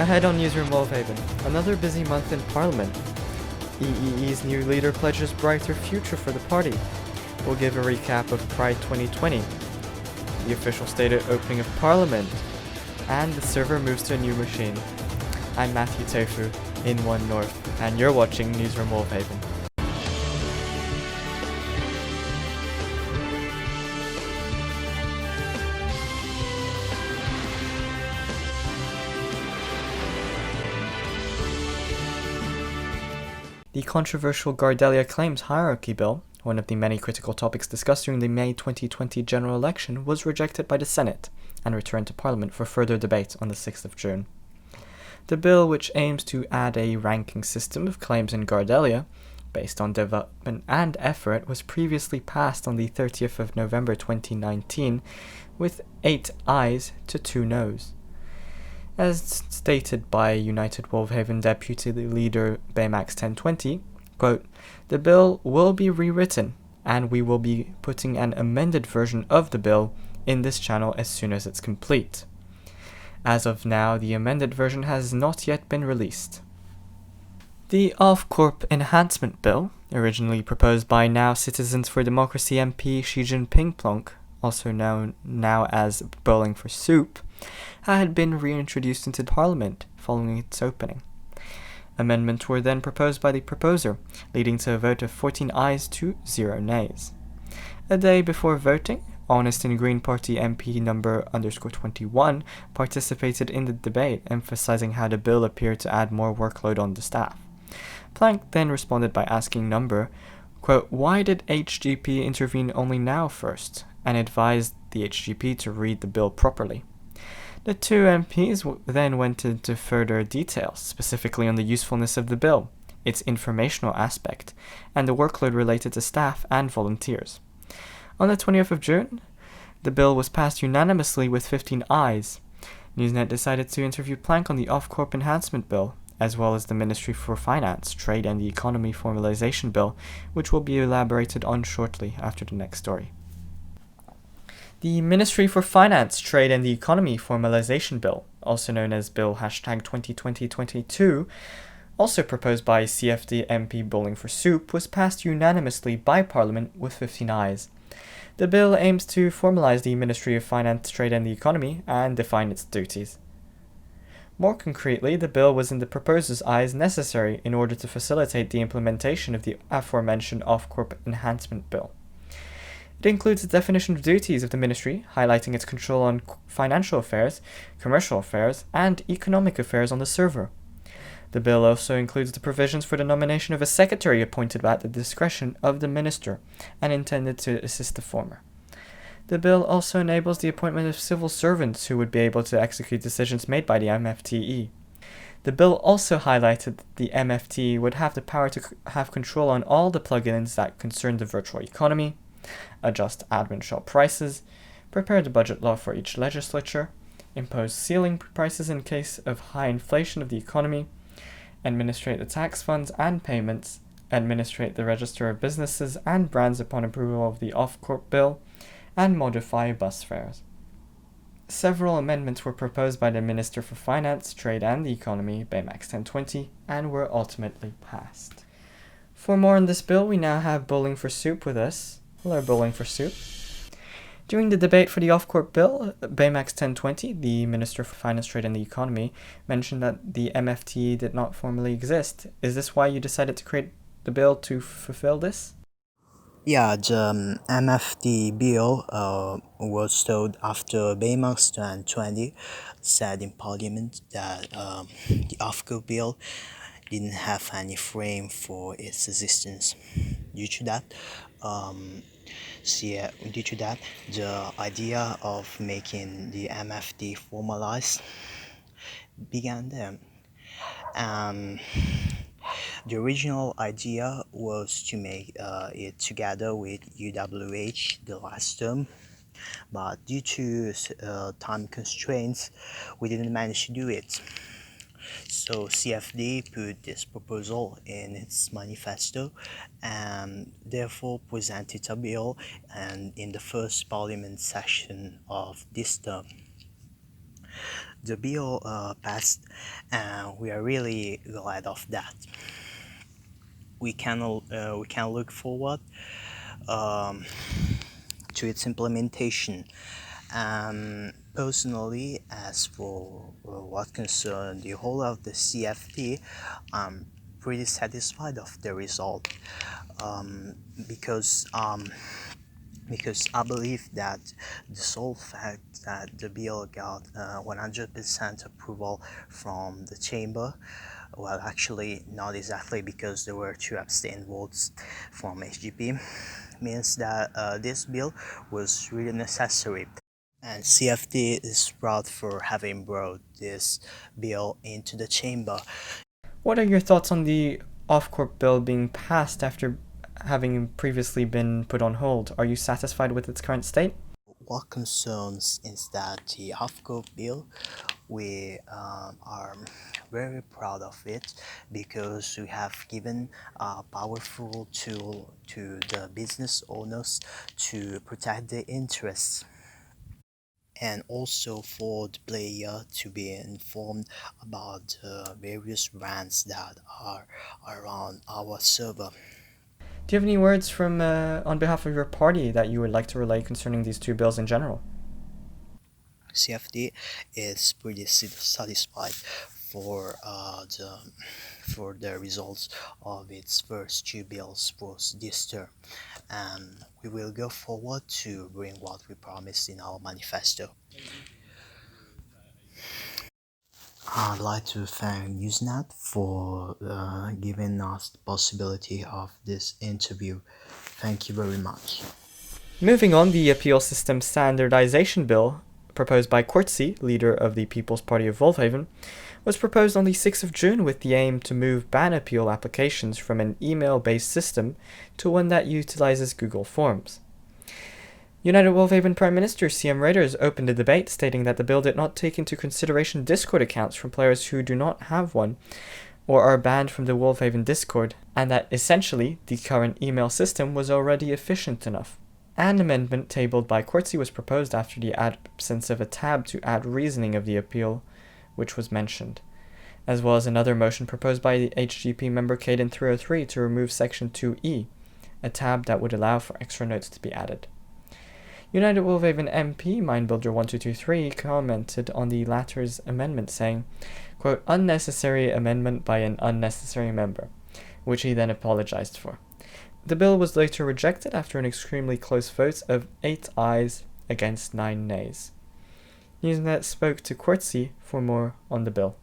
Ahead on Newsroom WolvHaven, another busy month in Parliament. EEE's new leader pledges brighter future for the party. We'll give a recap of Pride 2020, the official stated opening of Parliament, and the server moves to a new machine. I'm Matthew Tofu in One North, and you're watching Newsroom WolvHaven. The controversial Gardellia Claims Hierarchy Bill, one of the many critical topics discussed during the May 2020 general election, was rejected by the Senate and returned to Parliament for further debate on the 6th of June. The bill, which aims to add a ranking system of claims in Gardellia, based on development and effort, was previously passed on the 30th of November 2019 with 8 ayes to 2 noes. As stated by United WolvHaven Deputy Leader Baymax 1020, quote, "The bill will be rewritten, and we will be putting an amended version of the bill in this channel as soon as it's complete. As of now, the amended version has not yet been released." The OFCORP Enhancement Bill, originally proposed by now Citizens for Democracy MP Xi Jinping, also known now as Bowling for Soup, had been reintroduced into Parliament following its opening. Amendments were then proposed by the proposer, leading to a vote of 14 ayes to 0 nays. A day before voting, Honest and Green Party MP number _21 participated in the debate, emphasizing how the bill appeared to add more workload on the staff. Planck then responded by asking number, quote, "Why did HGP intervene only now first?" and advised the HGP to read the bill properly. The two MPs then went into further details, specifically on the usefulness of the bill, its informational aspect, and the workload related to staff and volunteers. On the 20th of June, the bill was passed unanimously with 15 ayes. Newsnet decided to interview Planck on the OFCORP Enhancement Bill, as well as the Ministry for Finance, Trade and the Economy Formalization Bill, which will be elaborated on shortly after the next story. The Ministry for Finance, Trade and the Economy Formalization Bill, also known as Bill #2020-22, also proposed by CFD MP Bowling for Soup, was passed unanimously by Parliament with 15 ayes. The bill aims to formalize the Ministry of Finance, Trade and the Economy and define its duties. More concretely, the bill was in the proposer's eyes necessary in order to facilitate the implementation of the aforementioned OFCORP Enhancement Bill. It includes the definition of duties of the ministry, highlighting its control on financial affairs, commercial affairs, and economic affairs on the server. The bill also includes the provisions for the nomination of a secretary appointed at the discretion of the minister and intended to assist the former. The bill also enables the appointment of civil servants who would be able to execute decisions made by the MFTE. The bill also highlighted that the MFT would have the power to have control on all the plugins that concern the virtual economy, adjust admin shop prices, prepare the budget law for each legislature, impose ceiling prices in case of high inflation of the economy, administrate the tax funds and payments, administrate the register of businesses and brands upon approval of the OFCORP bill, and modify bus fares. Several amendments were proposed by the Minister for Finance, Trade and the Economy, Baymax 1020, and were ultimately passed. For more on this bill, we now have Bowling for Soup with us. Hello, Bowling for Soup. During the debate for the OFCORP bill, Baymax 1020, the Minister for Finance, Trade and the Economy, mentioned that the MFT did not formally exist. Is this why you decided to create the bill to fulfill this? Yeah, the MFT bill was told after Baymax 2020 said in Parliament that the OFCORP bill didn't have any frame for its existence. Due to that, the idea of making the MFT formalized began then. The original idea was to make it together with UWH the last term, but due to time constraints, we didn't manage to do it. So CFD put this proposal in its manifesto and therefore presented a bill and in the first parliament session of this term. The bill passed, and we are really glad of that. We can look forward um, to its implementation. Personally, as for what concerns the whole of the CFP, I'm pretty satisfied of the result um, because um, because I believe that the sole fact that the bill got 100% approval from the chamber, well, actually not exactly, because there were two abstain votes from HGP, means that this bill was really necessary. And CFD is proud for having brought this bill into the chamber. What are your thoughts on the OFCORP bill being passed after having previously been put on hold? Are you satisfied with its current state? What concerns is that the OFCORP bill, we are very proud of it, because we have given a powerful tool to the business owners to protect their interests, and also for the player to be informed about various brands that are around our server. Do you have any words from on behalf of your party that you would like to relay concerning these two bills in general? CFD is pretty satisfied for the results of its first two bills for this term, and we will go forward to bring what we promised in our manifesto. I'd like to thank Newsnet for giving us the possibility of this interview. Thank you very much. Moving on, the Appeal System Standardization Bill, proposed by Quartzy, leader of the People's Party of WolvHaven, was proposed on the 6th of June with the aim to move ban appeal applications from an email-based system to one that utilizes Google Forms. United WolvHaven Prime Minister CM Raiders opened a debate, stating that the bill did not take into consideration Discord accounts from players who do not have one or are banned from the WolvHaven Discord, and that essentially the current email system was already efficient enough. An amendment tabled by Quartzy was proposed after the absence of a tab to add reasoning of the appeal, which was mentioned, as well as another motion proposed by the HGP member Caden 303 to remove Section 2E, a tab that would allow for extra notes to be added. United WolvHaven MP MindBuilder1223 commented on the latter's amendment, saying, quote, "unnecessary amendment by an unnecessary member," which he then apologized for. The bill was later rejected after an extremely close vote of 8 ayes against 9 nays. Newsnet spoke to Quartzy for more on the bill.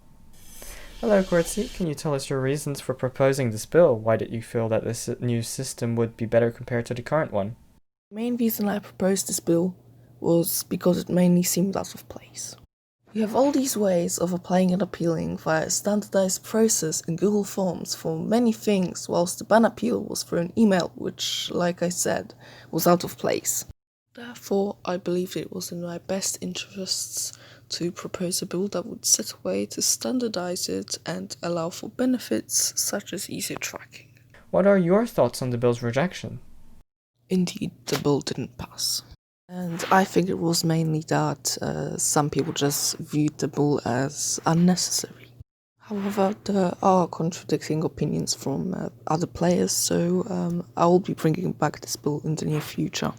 Hello Quartzy, can you tell us your reasons for proposing this bill? Why did you feel that this new system would be better compared to the current one? The main reason I proposed this bill was because it mainly seemed out of place. We have all these ways of applying and appealing via a standardized process in Google Forms for many things, whilst the ban appeal was for an email, which, like I said, was out of place. Therefore, I believed it was in my best interests to propose a bill that would set a way to standardize it and allow for benefits such as easier tracking. What are your thoughts on the bill's rejection? Indeed, the bill didn't pass. And I think it was mainly that some people just viewed the bill as unnecessary. However, there are contradicting opinions from other players, so I will be bringing back this bill in the near future,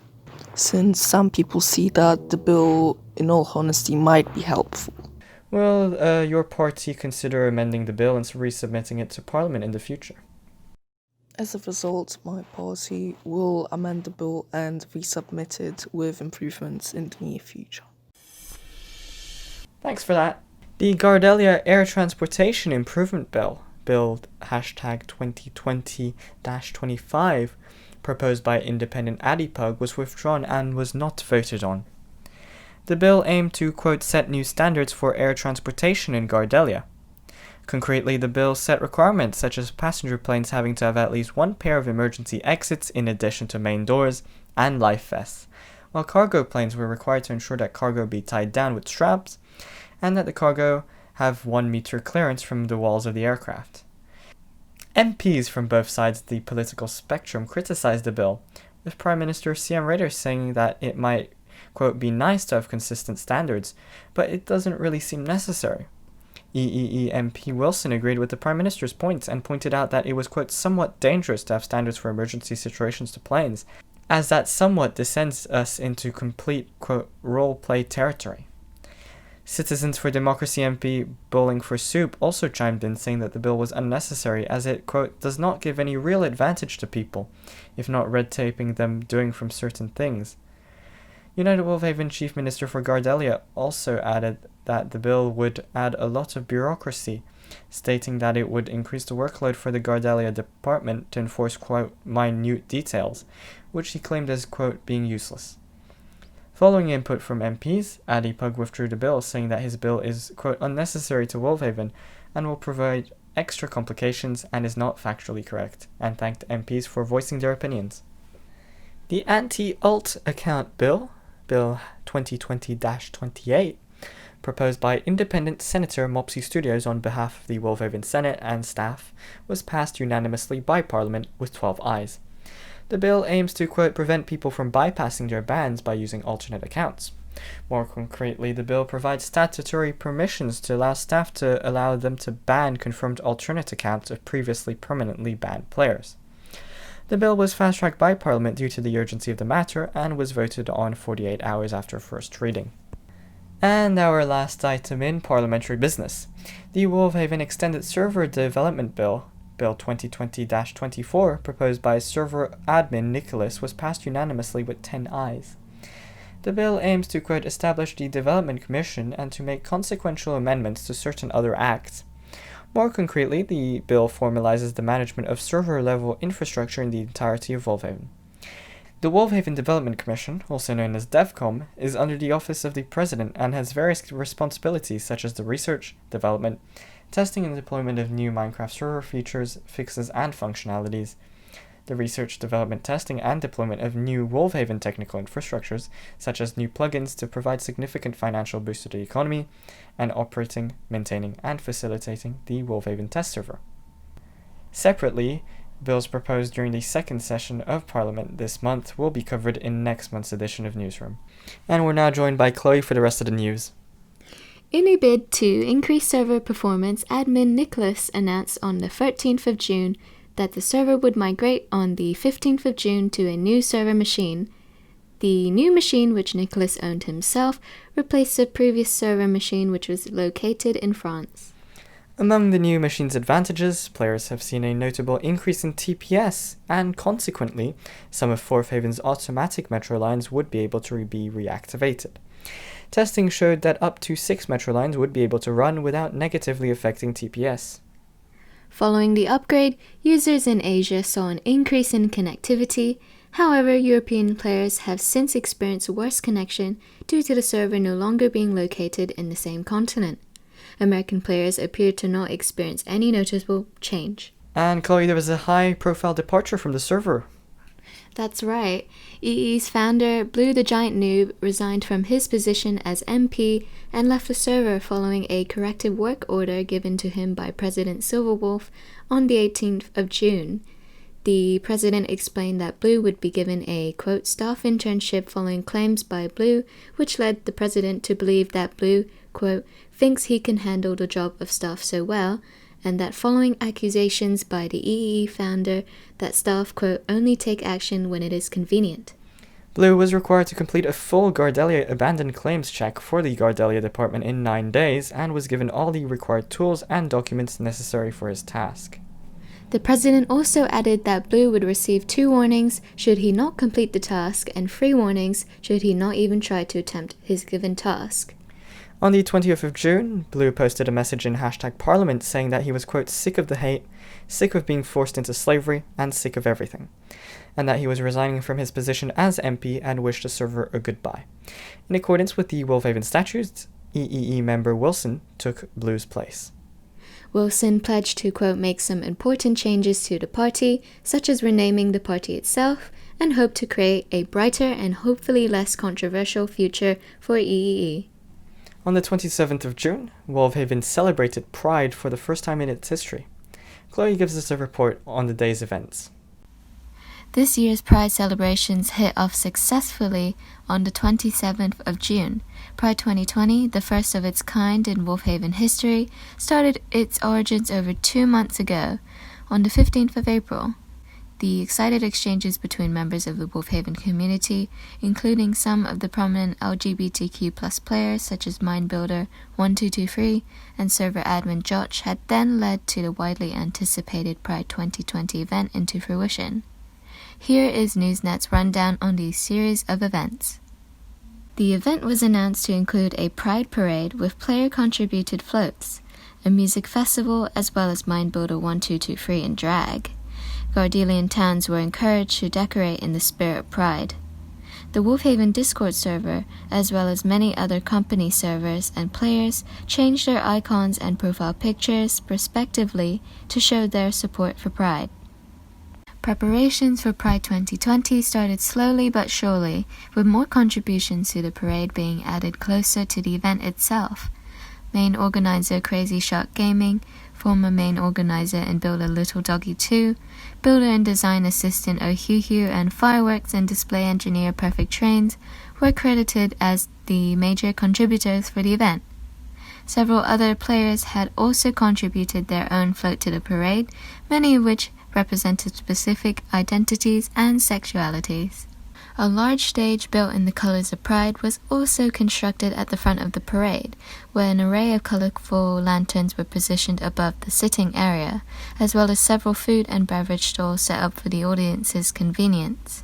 since some people see that the bill, in all honesty, might be helpful. Will your party consider amending the bill and resubmitting it to Parliament in the future? As a result, my party will amend the bill and resubmit it with improvements in the near future. Thanks for that. The Gardellia Air Transportation Improvement Bill, Bill #2020-25, proposed by independent Adipug, was withdrawn and was not voted on. The bill aimed to, quote, set new standards for air transportation in Gardellia. Concretely, the bill set requirements such as passenger planes having to have at least one pair of emergency exits in addition to main doors and life vests, while cargo planes were required to ensure that cargo be tied down with straps and that the cargo have 1 meter clearance from the walls of the aircraft. MPs from both sides of the political spectrum criticized the bill, with Prime Minister CM Raiders saying that it might, quote, be nice to have consistent standards, but it doesn't really seem necessary. EEE MP Wilson agreed with the Prime Minister's points and pointed out that it was, quote, somewhat dangerous to have standards for emergency situations to planes, as that somewhat descends us into complete, quote, role-play territory. Citizens for Democracy MP Bowling for Soup also chimed in, saying that the bill was unnecessary as it, quote, does not give any real advantage to people, if not red taping them doing from certain things. United WolvHaven Chief Minister for Gardellia also added that the bill would add a lot of bureaucracy, stating that it would increase the workload for the Gardellia department to enforce, quote, minute details, which he claimed as, quote, being useless. Following input from MPs, Adi Pug withdrew the bill, saying that his bill is, quote, unnecessary to WolvHaven and will provide extra complications and is not factually correct, and thanked MPs for voicing their opinions. The Anti-Alt Account Bill, Bill 2020-28, proposed by independent Senator Mopsy Studios on behalf of the WolvHaven Senate and staff, was passed unanimously by Parliament with 12 ayes. The bill aims to, quote, prevent people from bypassing their bans by using alternate accounts. More concretely, the bill provides statutory permissions to allow staff to allow them to ban confirmed alternate accounts of previously permanently banned players. The bill was fast-tracked by Parliament due to the urgency of the matter and was voted on 48 hours after first reading. And our last item in parliamentary business, the WolvHaven Extended Server Development Bill, Bill 2020-24, proposed by server admin Nicholas, was passed unanimously with 10 ayes. The bill aims to, quote, establish the Development Commission and to make consequential amendments to certain other acts. More concretely, the bill formalizes the management of server-level infrastructure in the entirety of WolvHaven. The WolvHaven Development Commission, also known as DevCom, is under the office of the President and has various responsibilities such as the research, development, testing and deployment of new Minecraft server features, fixes, and functionalities, the research, development, testing, and deployment of new WolvHaven technical infrastructures, such as new plugins to provide significant financial boost to the economy, and operating, maintaining, and facilitating the WolvHaven test server. Separately, bills proposed during the second session of Parliament this month will be covered in next month's edition of Newsroom. And we're now joined by Chloe for the rest of the news. In a bid to increase server performance, admin Nicholas announced on the 13th of June that the server would migrate on the 15th of June to a new server machine. The new machine, which Nicholas owned himself, replaced the previous server machine, which was located in France. Among the new machine's advantages, players have seen a notable increase in TPS, and consequently, some of WolvHaven's automatic metro lines would be able to be reactivated. Testing showed that up to 6 metro lines would be able to run without negatively affecting TPS. Following the upgrade, users in Asia saw an increase in connectivity. However, European players have since experienced worse connection due to the server no longer being located in the same continent. American players appear to not experience any noticeable change. And Chloe, there was a high-profile departure from the server. That's right. EE's founder, BlueTheGiantNoob, resigned from his position as MP and left the server following a corrective work order given to him by President Silverwolf on the 18th of June. The president explained that Blue would be given a, quote, staff internship following claims by Blue, which led the president to believe that Blue, quote, thinks he can handle the job of staff so well, and that following accusations by the EE founder that staff, quote, only take action when it is convenient. Blue was required to complete a full Gardellia abandoned claims check for the Gardellia department in 9 days and was given all the required tools and documents necessary for his task. The president also added that Blue would receive 2 warnings should he not complete the task and 3 warnings should he not even try to attempt his given task. On the 20th of June, Blue posted a message in #Parliament saying that he was, quote, sick of the hate, sick of being forced into slavery, and sick of everything, and that he was resigning from his position as MP and wished the server a goodbye. In accordance with the WolvHaven statutes, EEE member Wilson took Blue's place. Wilson pledged to, quote, make some important changes to the party, such as renaming the party itself, and hoped to create a brighter and hopefully less controversial future for EEE. On the 27th of June, WolvHaven celebrated Pride for the first time in its history. Chloe gives us a report on the day's events. This year's Pride celebrations hit off successfully on the 27th of June. Pride 2020, the first of its kind in WolvHaven history, started its origins over 2 months ago, on the 15th of April. The excited exchanges between members of the WolvHaven community, including some of the prominent LGBTQ+ players such as MindBuilder1223 and server admin Josh, had then led to the widely anticipated Pride 2020 event into fruition. Here is Newsnet's rundown on the series of events. The event was announced to include a Pride parade with player-contributed floats, a music festival, as well as MindBuilder1223 in drag. Gardellian towns were encouraged to decorate in the spirit of Pride. The WolvHaven Discord server, as well as many other company servers and players, changed their icons and profile pictures respectively to show their support for Pride. Preparations for Pride 2020 started slowly but surely, with more contributions to the parade being added closer to the event itself. Main organizer Crazy Shark Gaming, former main organizer and builder Little Doggy 2, builder and design assistant Ohuhu, and fireworks and display engineer Perfect Trains were credited as the major contributors for the event. Several other players had also contributed their own float to the parade, many of which represented specific identities and sexualities. A large stage built in the colors of Pride was also constructed at the front of the parade, where an array of colorful lanterns were positioned above the sitting area, as well as several food and beverage stalls set up for the audience's convenience.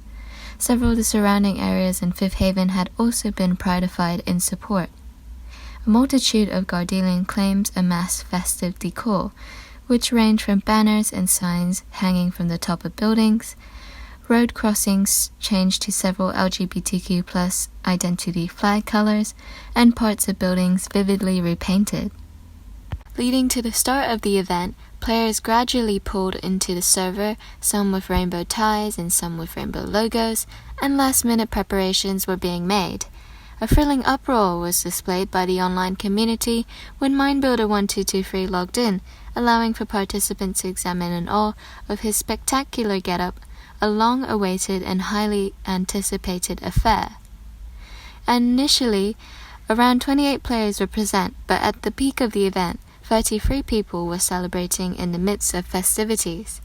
Several of the surrounding areas in Fifth Haven had also been Prideified in support. A multitude of Gardellian claims amassed festive decor, which range from banners and signs hanging from the top of buildings. Road crossings changed to several LGBTQ+ identity flag colors, and parts of buildings vividly repainted. Leading to the start of the event, players gradually pulled into the server, some with rainbow ties and some with rainbow logos, and last-minute preparations were being made. A thrilling uproar was displayed by the online community when MindBuilder1223 logged in, allowing for participants to examine in awe of his spectacular getup, a long-awaited and highly anticipated affair. Initially, around 28 players were present, but at the peak of the event, 33 people were celebrating in the midst of festivities.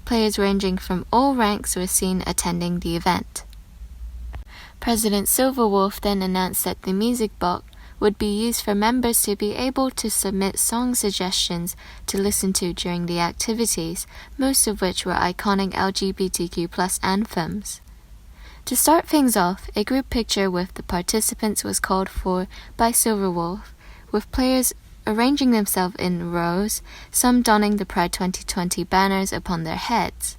Players ranging from all ranks were seen attending the event. President Silverwolf then announced that the music box would be used for members to be able to submit song suggestions to listen to during the activities, most of which were iconic LGBTQ+ anthems. To start things off, a group picture with the participants was called for by Silverwolf, with players arranging themselves in rows, some donning the Pride 2020 banners upon their heads.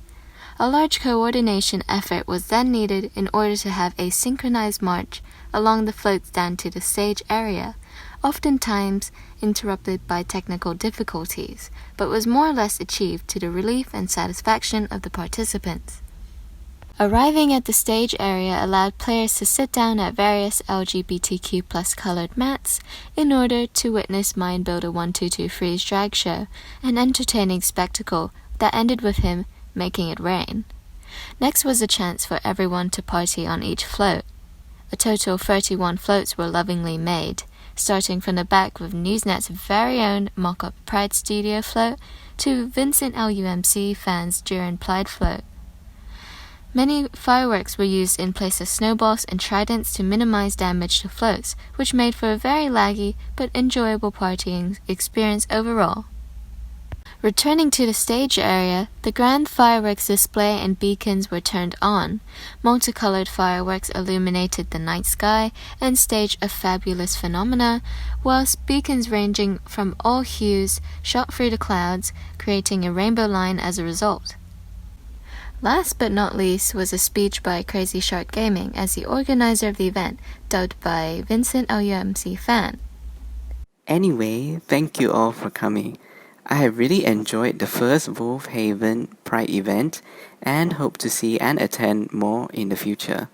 A large coordination effort was then needed in order to have a synchronized march along the floats down to the stage area, oftentimes interrupted by technical difficulties, but was more or less achieved to the relief and satisfaction of the participants. Arriving at the stage area allowed players to sit down at various LGBTQ+ colored mats in order to witness MindBuilder1223's drag show, an entertaining spectacle that ended with him making it rain. Next was a chance for everyone to party on each float. A total of 31 floats were lovingly made, starting from the back with Newsnet's very own mock-up Pride Studio float to Vincent LUMC fans' Duran Pride float. Many fireworks were used in place of snowballs and tridents to minimize damage to floats, which made for a very laggy but enjoyable partying experience overall. Returning to the stage area, the grand fireworks display and beacons were turned on. Multicolored fireworks illuminated the night sky and staged a fabulous phenomena, whilst beacons ranging from all hues shot through the clouds, creating a rainbow line as a result. Last but not least was a speech by Crazy Shark Gaming as the organizer of the event, dubbed by Vincent LUMC fan. Anyway, thank you all for coming. I have really enjoyed the first WolvHaven Pride event and hope to see and attend more in the future.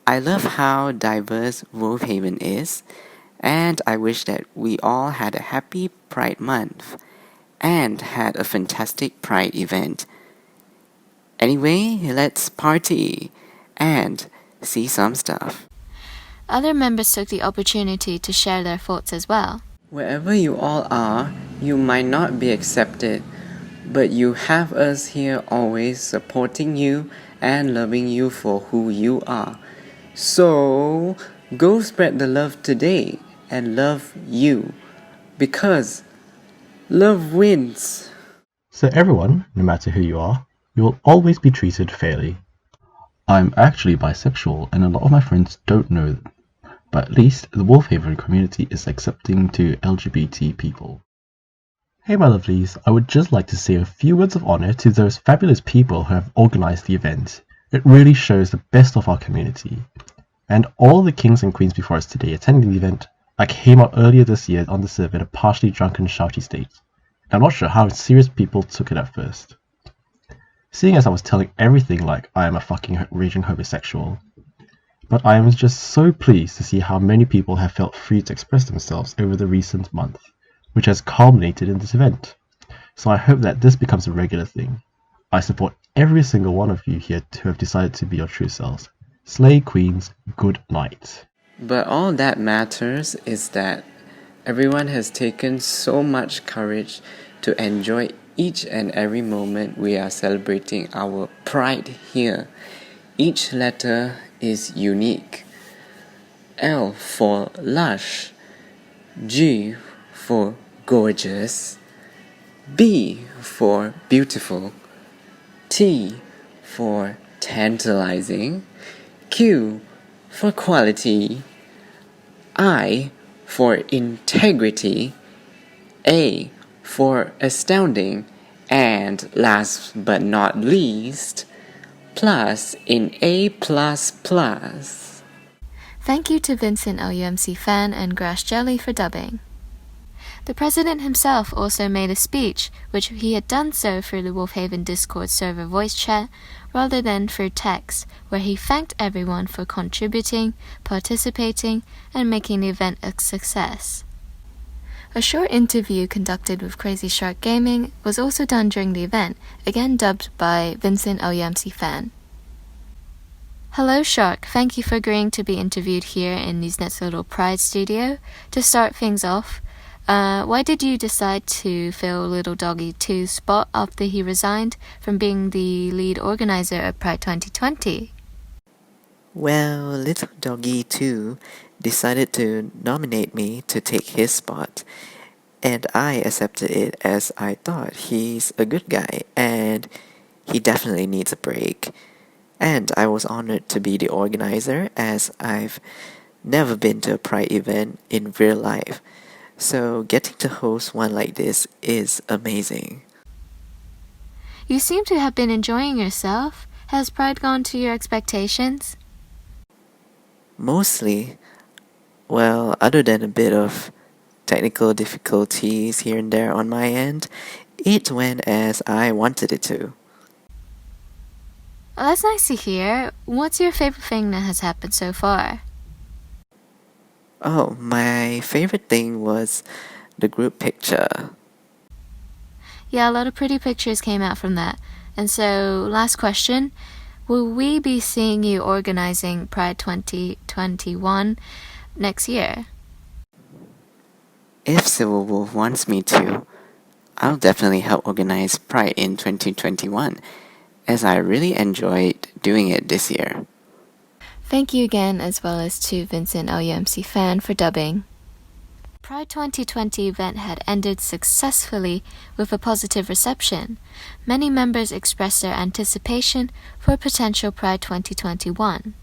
I love how diverse WolvHaven is, and I wish that we all had a happy Pride month and had a fantastic Pride event. Anyway, let's party and see some stuff. Other members took the opportunity to share their thoughts as well. Wherever you all are, you might not be accepted, but you have us here always supporting you and loving you for who you are. So, go spread the love today and love you, because love wins. So everyone, no matter who you are, you will always be treated fairly. I'm actually bisexual and a lot of my friends don't know that, but at least the WolvHaven community is accepting to LGBT people. Hey my lovelies, I would just like to say a few words of honour to those fabulous people who have organised the event. It really shows the best of our community. And all the kings and queens before us today attending the event, I came out earlier this year on the server in a partially drunken shouty state. I'm not sure how serious people took it at first. Seeing as I was telling everything like I am a fucking raging homosexual. But I am just so pleased to see how many people have felt free to express themselves over the recent month, which has culminated in this event. So I hope that this becomes a regular thing. I support every single one of you here who have decided to be your true selves. Slay Queens, good night. But all that matters is that everyone has taken so much courage to enjoy each and every moment we are celebrating our pride here. Each letter is unique. L for lush, G for gorgeous, B for beautiful, T for tantalizing, Q for quality, I for integrity, A for astounding, and last but not least, plus in A++. Thank you to Vincent LUMC Fan and Grass Jelly for dubbing. The president himself also made a speech, which he had done so through the WolvHaven Discord server voice chat rather than through text, where he thanked everyone for contributing, participating, and making the event a success. A short interview conducted with Crazy Shark Gaming was also done during the event, again dubbed by Vincent LUMC Fan. Hello Shark, thank you for agreeing to be interviewed here in Newsnet's little Pride studio. To start things off, why did you decide to fill Little Doggy 2's spot after he resigned from being the lead organizer of Pride 2020? Well, Little Doggy 2 decided to nominate me to take his spot, and I accepted it as I thought he's a good guy and he definitely needs a break. And I was honored to be the organizer, as I've never been to a Pride event in real life, so getting to host one like this is amazing. You seem to have been enjoying yourself. Has Pride gone to your expectations? Mostly, well, other than a bit of technical difficulties here and there on my end, it went as I wanted it to. Well, that's nice to hear. What's your favorite thing that has happened so far? Oh, my favorite thing was the group picture. Yeah, a lot of pretty pictures came out from that. And so, last question. Will we be seeing you organizing Pride 2021 next year? If Civil Wolf wants me to, I'll definitely help organize Pride in 2021, as I really enjoyed doing it this year. Thank you again, as well as to Vincent LUMC Fan for dubbing. Pride 2020 event had ended successfully with a positive reception. Many members expressed their anticipation for a potential Pride 2021.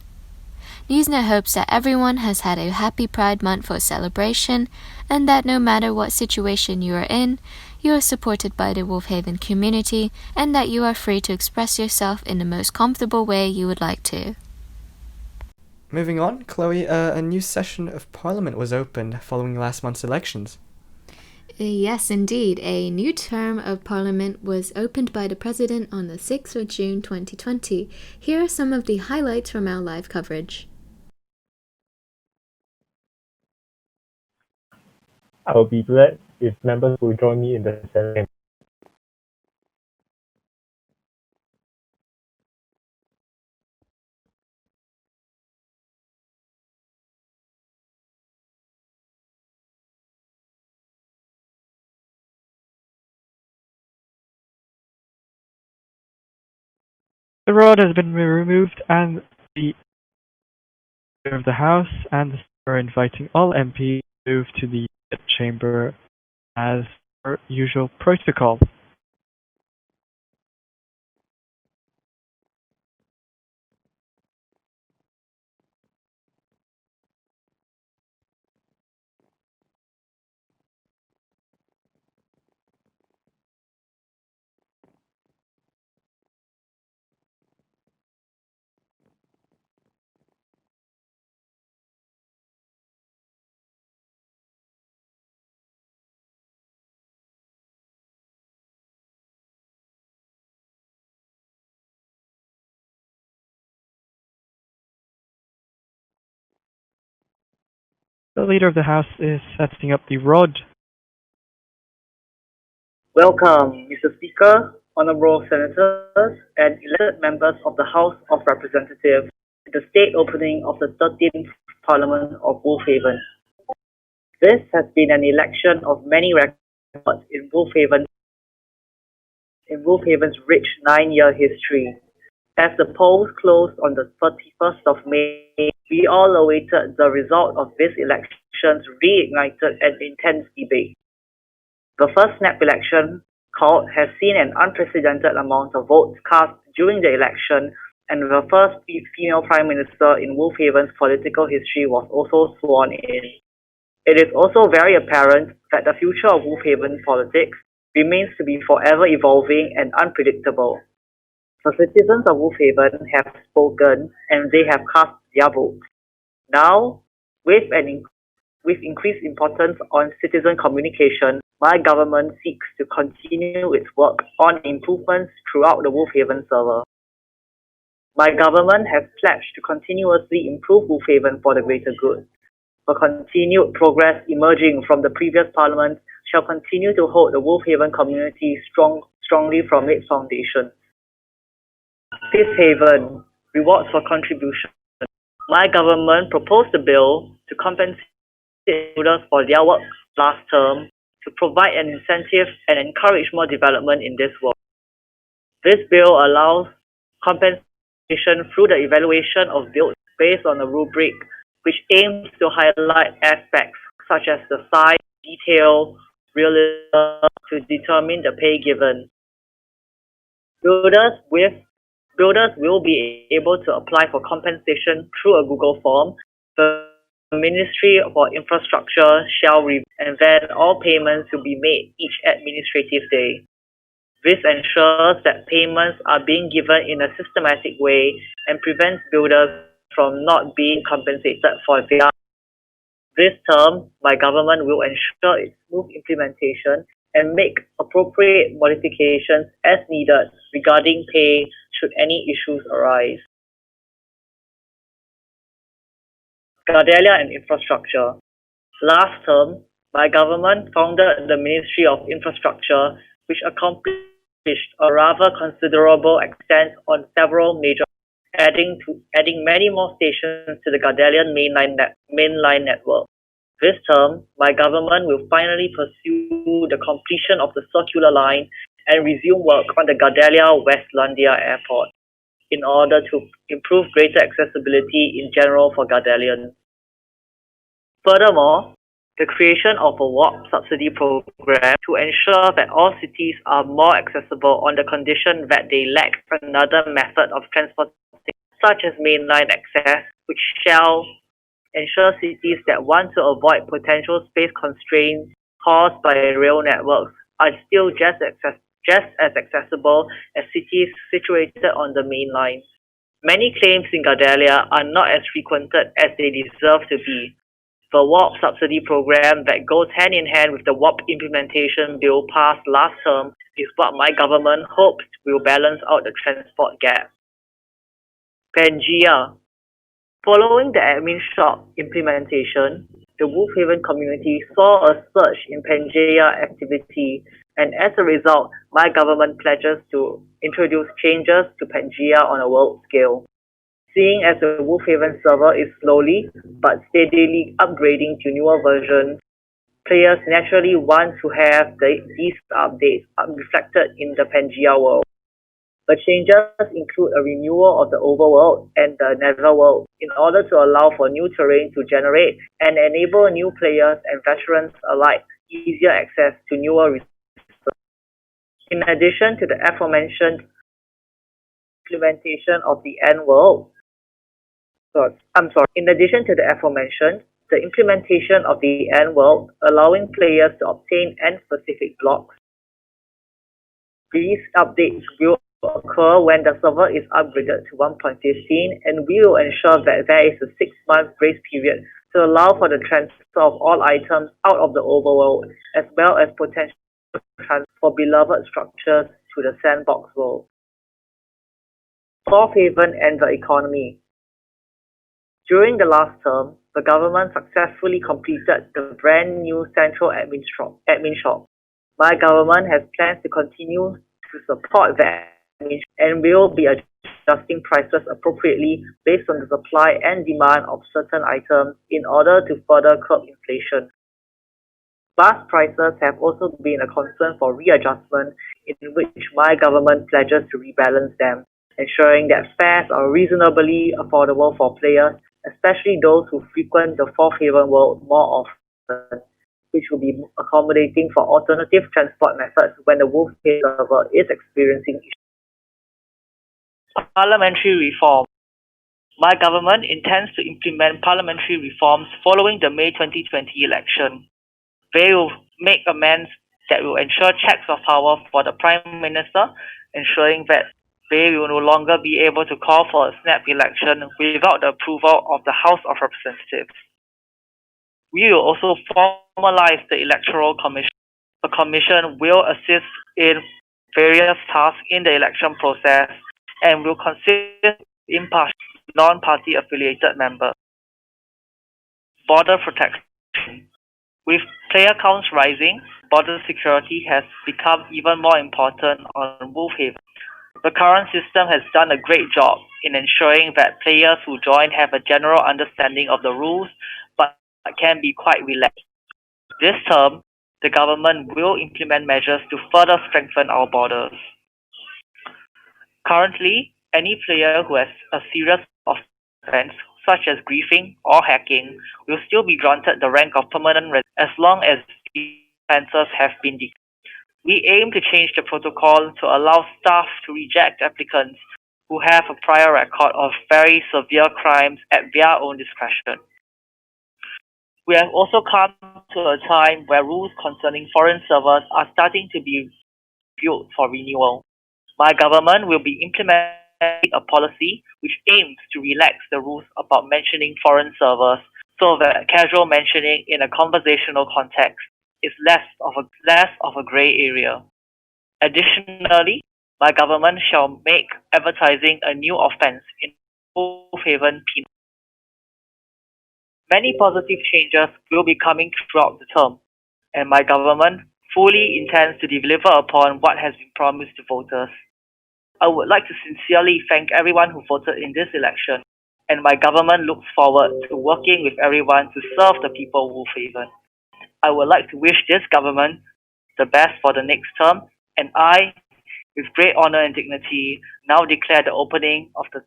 Newsnet hopes that everyone has had a happy Pride Month for celebration, and that no matter what situation you are in, you are supported by the WolvHaven community, and that you are free to express yourself in the most comfortable way you would like to. Moving on, Chloe, a new session of Parliament was opened following last month's elections. Yes, indeed. A new term of Parliament was opened by the President on the 6th of June 2020. Here are some of the highlights from our live coverage. I will be glad if members will join me in the ceremony. The road has been removed and the Speaker of the House and the Speaker are inviting all MPs to move to the chamber as per usual protocol. The Leader of the House is setting up the rod. Welcome, Mr. Speaker, honorable senators, and elected members of the House of Representatives to the state opening of the 13th Parliament of WolvHaven. This has been an election of many records in WolvHaven's rich 9-year history. As the polls closed on the 31st of May, we all awaited the result of this election's reignited and intense debate. The first snap election called has seen an unprecedented amount of votes cast during the election, and the first female Prime Minister in WolvHaven's political history was also sworn in. It is also very apparent that the future of WolvHaven politics remains to be forever evolving and unpredictable. The citizens of WolvHaven have spoken and they have cast their vote. Now, with increased importance on citizen communication, my government seeks to continue its work on improvements throughout the WolvHaven server. My government has pledged to continuously improve WolvHaven for the greater good. The continued progress emerging from the previous parliament shall continue to hold the WolvHaven community strongly from its foundation. Fifth Haven, rewards for contribution. My government proposed a bill to compensate builders for their work last term, to provide an incentive and encourage more development in this work. This bill allows compensation through the evaluation of builds based on a rubric which aims to highlight aspects such as the size, detail, realism to determine the pay given. Builders will be able to apply for compensation through a Google form. The Ministry for Infrastructure shall review, and then all payments will be made each administrative day. This ensures that payments are being given in a systematic way and prevents builders from not being compensated for their. This term, my government will ensure its smooth implementation and make appropriate modifications as needed regarding pay should any issues arise. Gardellia and Infrastructure. Last term, my government founded the Ministry of Infrastructure, which accomplished a rather considerable extent on several major, adding many more stations to the Gardellia mainline network. This term, my government will finally pursue the completion of the circular line and resume work on the Gardellia Westlandia Airport in order to improve greater accessibility in general for Gardellians. Furthermore, the creation of a WARP subsidy program to ensure that all cities are more accessible on the condition that they lack another method of transportation, such as mainline access, which shall ensure cities that want to avoid potential space constraints caused by rail networks are still just as accessible as cities situated on the main line. Many claims in Gardellia are not as frequented as they deserve to be. The WARP subsidy program that goes hand in hand with the WARP implementation bill passed last term is what my government hopes will balance out the transport gap. Pangea. Following the admin shock implementation, the WolvHaven community saw a surge in Pangea activity, and as a result, my government pledges to introduce changes to Pangea on a world scale. Seeing as the WolvHaven server is slowly but steadily upgrading to newer versions, players naturally want to have these updates reflected in the Pangea world. The changes include a renewal of the overworld and the netherworld in order to allow for new terrain to generate and enable new players and veterans alike easier access to newer resources. In addition to the aforementioned implementation of the end world, in addition to the aforementioned, the implementation of the end world allowing players to obtain end-specific blocks. These updates will occur when the server is upgraded to 1.15, and we will ensure that there is a 6-month grace period to allow for the transfer of all items out of the overworld, as well as potential transfer for beloved structures to the sandbox world. WolvHaven and the economy. During the last term, the government successfully completed the brand new central admin shop. My government has plans to continue to support that and will be adjusting prices appropriately based on the supply and demand of certain items in order to further curb inflation. Bus prices have also been a concern for readjustment, in which my government pledges to rebalance them, ensuring that fares are reasonably affordable for players, especially those who frequent the WolvHaven world more often, which will be accommodating for alternative transport methods when the WolvHaven server is experiencing issues. Parliamentary reform. My government intends to implement parliamentary reforms following the May 2020 election. They will make amendments that will ensure checks of power for the Prime Minister, ensuring that they will no longer be able to call for a snap election without the approval of the House of Representatives. We will also formalize the Electoral Commission. The Commission will assist in various tasks in the election process and will consider impartial, non-party affiliated members. Border protection. With player counts rising, border security has become even more important on WolvHaven. The current system has done a great job in ensuring that players who join have a general understanding of the rules, but can be quite relaxed. This term, the government will implement measures to further strengthen our borders. Currently, any player who has a serious offense, such as griefing or hacking, will still be granted the rank of permanent resident as long as the offences have been declared. We aim to change the protocol to allow staff to reject applicants who have a prior record of very severe crimes at their own discretion. We have also come to a time where rules concerning foreign servers are starting to be reviewed for renewal. My government will be implementing a policy which aims to relax the rules about mentioning foreign servers so that casual mentioning in a conversational context is less of a grey area. Additionally, my government shall make advertising a new offence in WolvHaven penal. Many positive changes will be coming throughout the term, and my government fully intends to deliver upon what has been promised to voters. I would like to sincerely thank everyone who voted in this election, and my government looks forward to working with everyone to serve the people of WolvHaven. I would like to wish this government the best for the next term, and I, with great honour and dignity, now declare the opening of the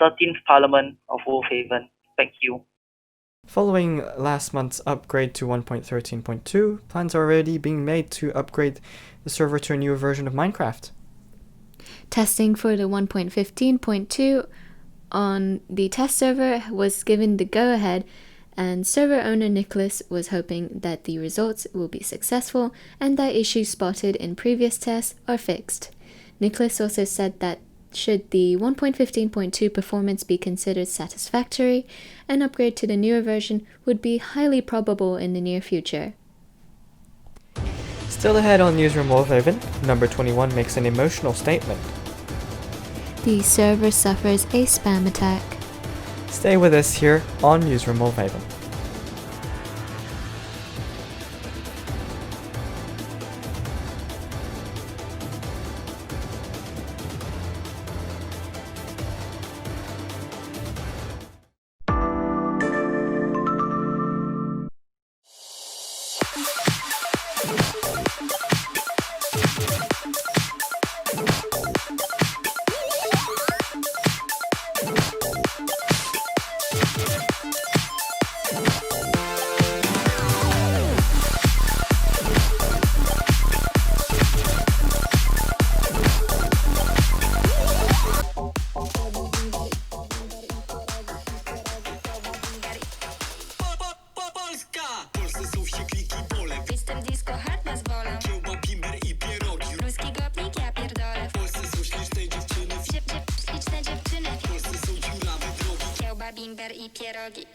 13th Parliament of WolvHaven. Thank you. Following last month's upgrade to 1.13.2, plans are already being made to upgrade the server to a newer version of Minecraft. Testing for the 1.15.2 on the test server was given the go-ahead, and server owner Nicholas was hoping that the results will be successful and that issues spotted in previous tests are fixed. Nicholas also said that should the 1.15.2 performance be considered satisfactory, an upgrade to the newer version would be highly probable in the near future. Still ahead on Newsroom WolvHaven, number 21 makes an emotional statement. The server suffers a spam attack. Stay with us here on Newsroom WolvHaven. archeologi.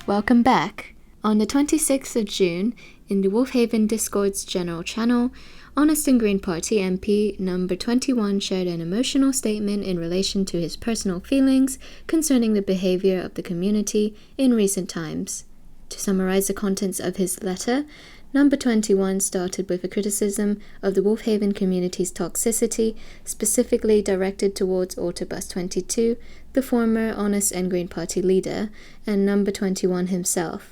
Welcome back. On the 26th of June, in the WolvHaven Discord's general channel, Honest and Green Party MP number 21 shared an emotional statement in relation to his personal feelings concerning the behavior of the community in recent times. To summarize the contents of his letter, number 21 started with a criticism of the WolvHaven community's toxicity, specifically directed towards Autobus 22, the former Honest and Green Party leader, and number 21 himself.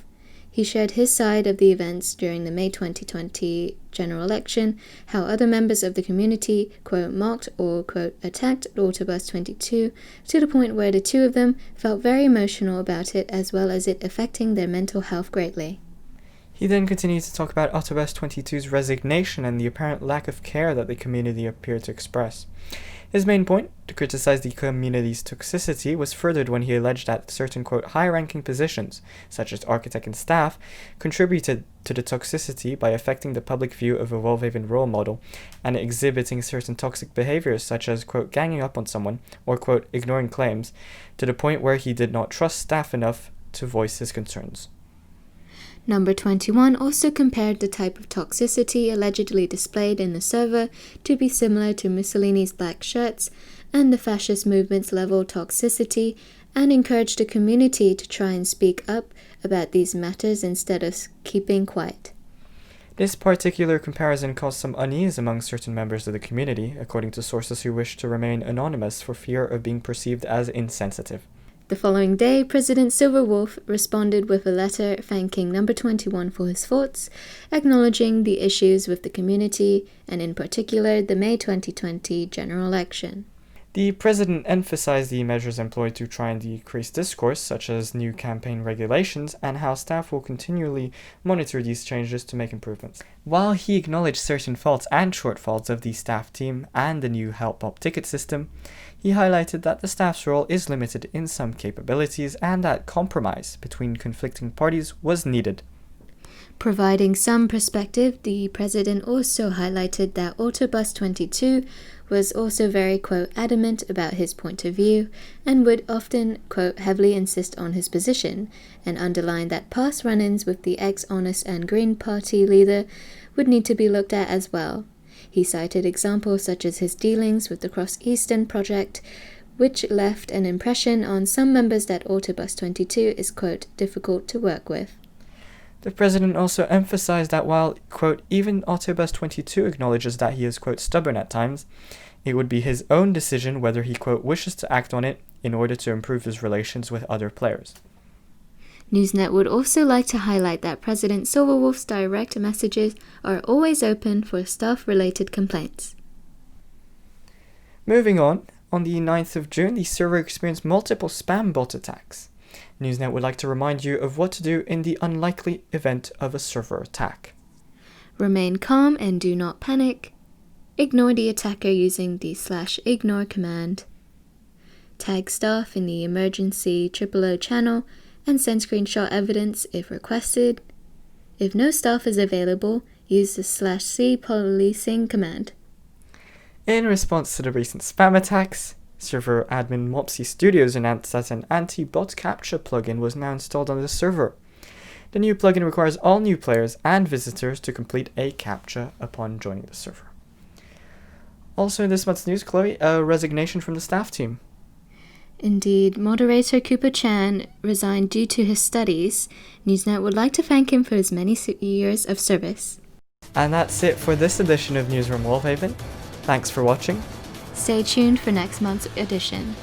He shared his side of the events during the May 2020 general election, how other members of the community, quote, mocked or, quote, attacked Autobus 22 to the point where the two of them felt very emotional about it, as well as it affecting their mental health greatly. He then continued to talk about Autobus 22's resignation and the apparent lack of care that the community appeared to express. His main point, to criticize the community's toxicity, was furthered when he alleged that certain, quote, high-ranking positions, such as architect and staff, contributed to the toxicity by affecting the public view of a WolvHaven role model and exhibiting certain toxic behaviors such as, quote, ganging up on someone or, quote, ignoring claims, to the point where he did not trust staff enough to voice his concerns. Number 21 also compared the type of toxicity allegedly displayed in the server to be similar to Mussolini's black shirts and the fascist movement's level toxicity, and encouraged the community to try and speak up about these matters instead of keeping quiet. This particular comparison caused some unease among certain members of the community, according to sources who wished to remain anonymous for fear of being perceived as insensitive. The following day, President Silverwolf responded with a letter thanking number 21 for his thoughts, acknowledging the issues with the community, and in particular the May 2020 general election. The president emphasized the measures employed to try and decrease discourse, such as new campaign regulations, and how staff will continually monitor these changes to make improvements. While he acknowledged certain faults and shortfalls of the staff team and the new help-up ticket system, he highlighted that the staff's role is limited in some capabilities and that compromise between conflicting parties was needed. Providing some perspective, the president also highlighted that Autobus 22 was also very, quote, adamant about his point of view and would often, quote, heavily insist on his position, and underlined that past run-ins with the ex-Honest and Green Party leader would need to be looked at as well. He cited examples such as his dealings with the Cross Eastern project, which left an impression on some members that Autobus 22 is, quote, difficult to work with. The president also emphasized that while, quote, even Autobus 22 acknowledges that he is, quote, stubborn at times, it would be his own decision whether he, quote, wishes to act on it in order to improve his relations with other players. Newsnet would also like to highlight that President Silverwolf's direct messages are always open for staff-related complaints. Moving on the 9th of June, the server experienced multiple spam bot attacks. Newsnet would like to remind you of what to do in the unlikely event of a server attack. Remain calm and do not panic. Ignore the attacker using the /ignore command. Tag staff in the emergency 000 channel and send screenshot evidence if requested. If no staff is available, use the /c policing command. In response to the recent spam attacks, server admin Mopsy Studios announced that an anti-bot capture plugin was now installed on the server. The new plugin requires all new players and visitors to complete a captcha upon joining the server. Also in this month's news, Chloe, a resignation from the staff team. Indeed, moderator Cooper Chan resigned due to his studies. Newsnet would like to thank him for his many years of service. And that's it for this edition of Newsroom WolvHaven. Thanks for watching. Stay tuned for next month's edition.